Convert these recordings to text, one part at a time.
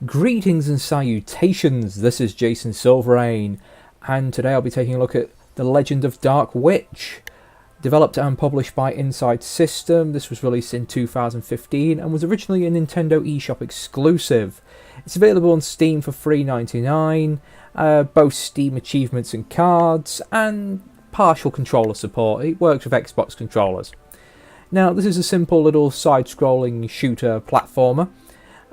Greetings and salutations, this is Jason Silverain, and today I'll be taking a look at The Legend of Dark Witch. Developed and published by Inside System, this was released in 2015 and was originally a Nintendo eShop exclusive. It's available on Steam for $3.99, boasts Steam achievements and cards, and partial controller support. It works with Xbox controllers. Now, this is a simple little side-scrolling shooter platformer,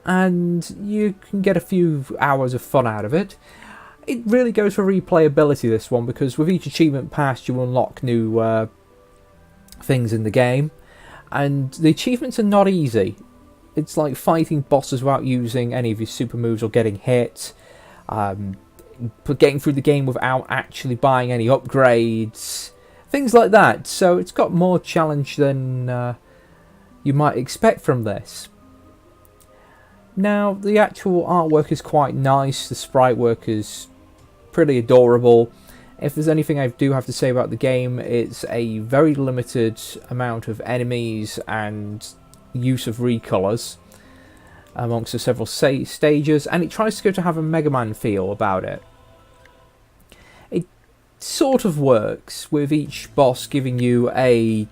and you can get a few hours of fun out of it. It really goes for replayability, this one, because with each achievement passed you unlock new things in the game, and the achievements are not easy. It's like fighting bosses without using any of your super moves or getting hit, but getting through the game without actually buying any upgrades, things like that. So it's got more challenge than you might expect from this. Now, the actual artwork is quite nice, the sprite work is pretty adorable. If there's anything I do have to say about the game, it's a very limited amount of enemies and use of recolors amongst the several stages, and it tries to have a Mega Man feel about it. It sort of works with each boss giving you a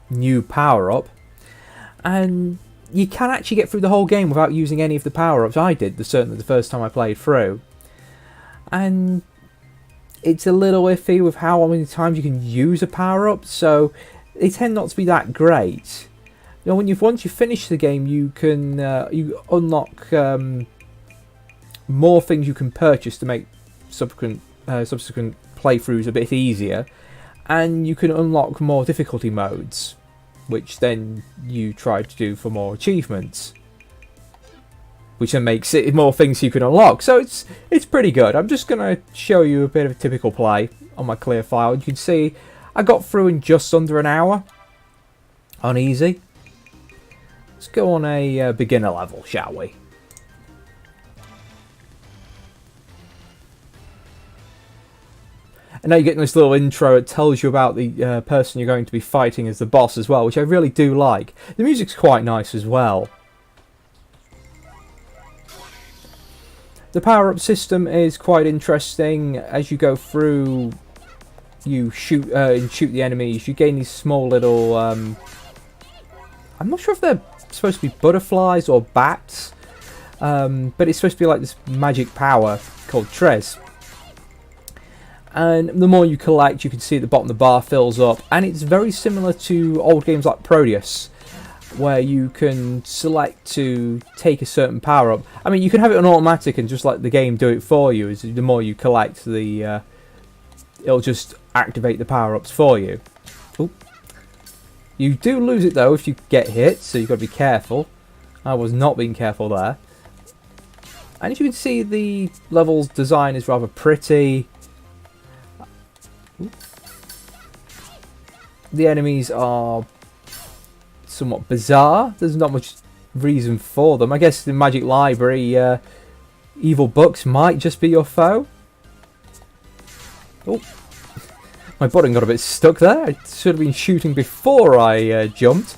new power-up, and you can actually get through the whole game without using any of the power-ups. I did, certainly the first time I played through. And it's a little iffy with how many times you can use a power-up, so they tend not to be that great. You know, once you finish the game, you can you unlock more things you can purchase to make subsequent playthroughs a bit easier, and you can unlock more difficulty modes, which then you try to do for more achievements, which then makes it more things you can unlock. So it's pretty good. I'm just going to show you a bit of a typical play on my clear file. You can see I got through in just under an hour on easy. Let's go on a beginner level, shall we? And now you get this little intro. It tells you about the person you're going to be fighting as the boss as well, which I really do like. The music's quite nice as well. The power-up system is quite interesting. As you go through, you shoot the enemies. You gain these small little... I'm not sure if they're supposed to be butterflies or bats, but it's supposed to be like this magic power called Tres. And the more you collect, you can see at the bottom the bar fills up, and it's very similar to old games like Proteus, where you can select to take a certain power up. I mean, you can have it on automatic and just let the game do it for you. As the more you collect, it'll just activate the power ups for you. Ooh. You do lose it though if you get hit, so you've got to be careful. I was not being careful there. And as you can see, the level's design is rather pretty. The enemies are somewhat bizarre. There's not much reason for them. I guess the Magic Library, evil books might just be your foe. Oh, my button got a bit stuck there. I should have been shooting before I jumped.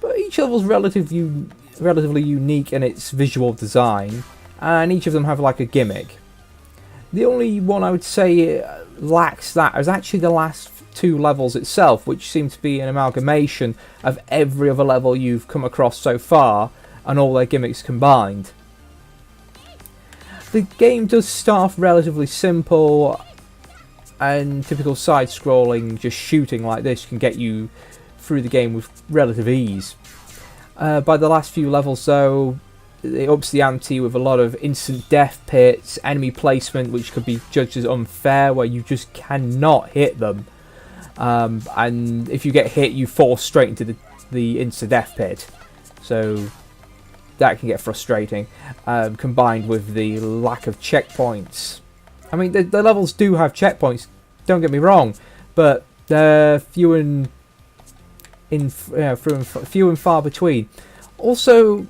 But each level's relatively unique in its visual design, and each of them have like a gimmick. The only one I would say lacks that is actually the last two levels itself, which seem to be an amalgamation of every other level you've come across so far and all their gimmicks combined. The game does start off relatively simple, and typical side-scrolling, just shooting like this can get you through the game with relative ease. By the last few levels though, it ups the ante with a lot of instant death pits, enemy placement which could be judged as unfair, where you just cannot hit them. And if you get hit, you fall straight into the instant death pit. So that can get frustrating, combined with the lack of checkpoints. I mean, the levels do have checkpoints, don't get me wrong, but they're few and far between. Also,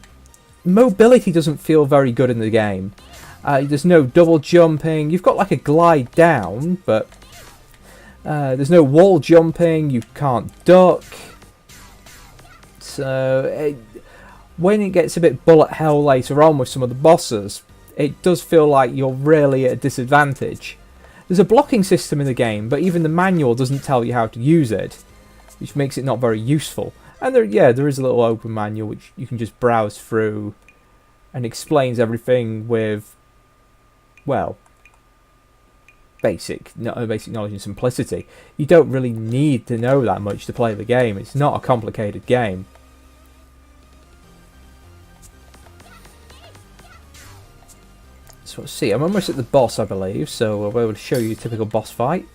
mobility doesn't feel very good in the game. There's no double jumping. You've got like a glide down, but there's no wall jumping. You can't duck. So when it gets a bit bullet hell later on with some of the bosses, it does feel like you're really at a disadvantage. There's a blocking system in the game, but even the manual doesn't tell you how to use it, which makes it not very useful. And there is a little open manual which you can just browse through and explains everything with, well, basic knowledge and simplicity. You don't really need to know that much to play the game. It's not a complicated game. So let's see, I'm almost at the boss, I believe, so I'll be able to show you a typical boss fight.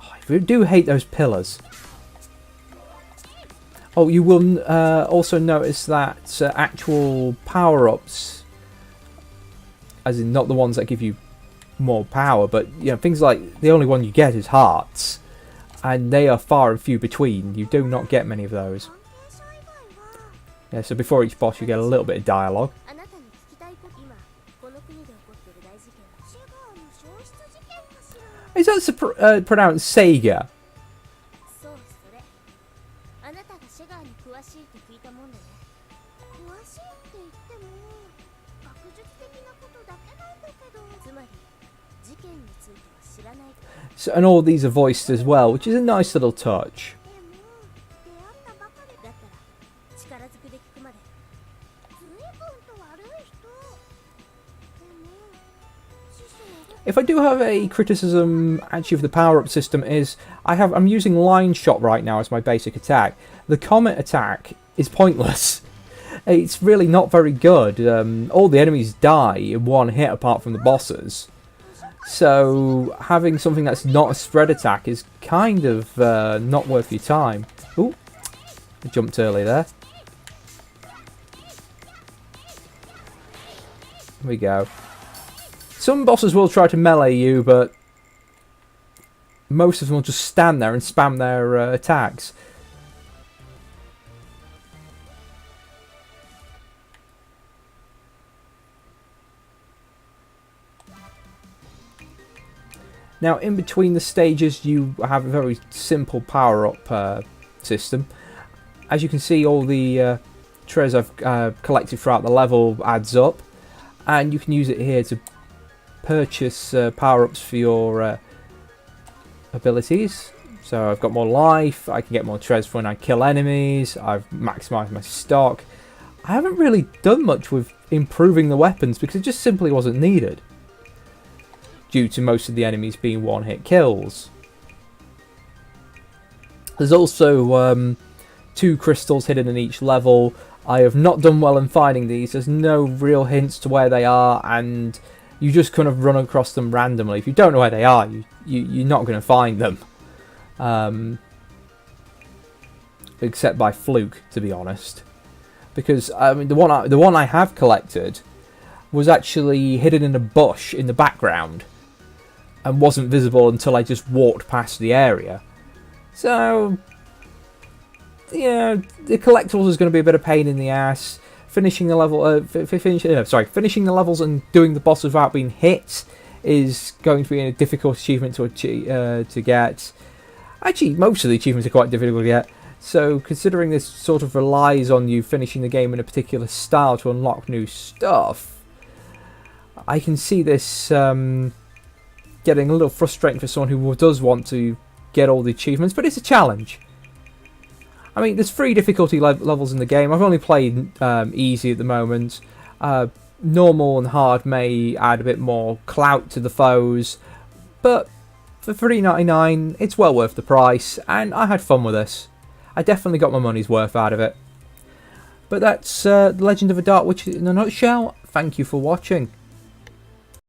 Oh, I do hate those pillars. Oh, you will also notice that actual power-ups, as in not the ones that give you more power, but you know, things like the only one you get is hearts, and they are far and few between. You do not get many of those. Yeah, so before each boss you get a little bit of dialogue. Is that pronounced Sega? So, and all these are voiced as well, which is a nice little touch. If I do have a criticism actually of the power-up system is I'm using line shot right now as my basic attack. The comet attack is pointless. It's really not very good. All the enemies die in one hit apart from the bosses. So having something that's not a spread attack is kind of not worth your time. Ooh, I jumped early there. Here we go. Some bosses will try to melee you, but most of them will just stand there and spam their attacks. Now, in between the stages, you have a very simple power-up system. As you can see, all the treasures I've collected throughout the level adds up, and you can use it here to purchase power-ups for your abilities. So I've got more life, I can get more treasures when I kill enemies, I've maximised my stock. I haven't really done much with improving the weapons because it just simply wasn't needed, due to most of the enemies being one-hit kills. There's also 2 crystals hidden in each level. I have not done well in finding these. There's no real hints to where they are, and you just kind of run across them randomly. If you don't know where they are, you're not going to find them. Except by fluke, to be honest. Because I mean, the one I have collected was actually hidden in a bush in the background and wasn't visible until I just walked past the area. So yeah, the collectibles is going to be a bit of pain in the ass. Finishing the level, finishing the levels and doing the boss without being hit is going to be a difficult achievement to get. Actually, most of the achievements are quite difficult to get. So, considering this sort of relies on you finishing the game in a particular style to unlock new stuff, I can see this getting a little frustrating for someone who does want to get all the achievements, but it's a challenge. I mean, there's 3 difficulty levels in the game. I've only played easy at the moment. Normal and hard may add a bit more clout to the foes, but for $3.99, it's well worth the price, and I had fun with this. I definitely got my money's worth out of it. But that's The Legend of a Dark Witch in a nutshell. Thank you for watching.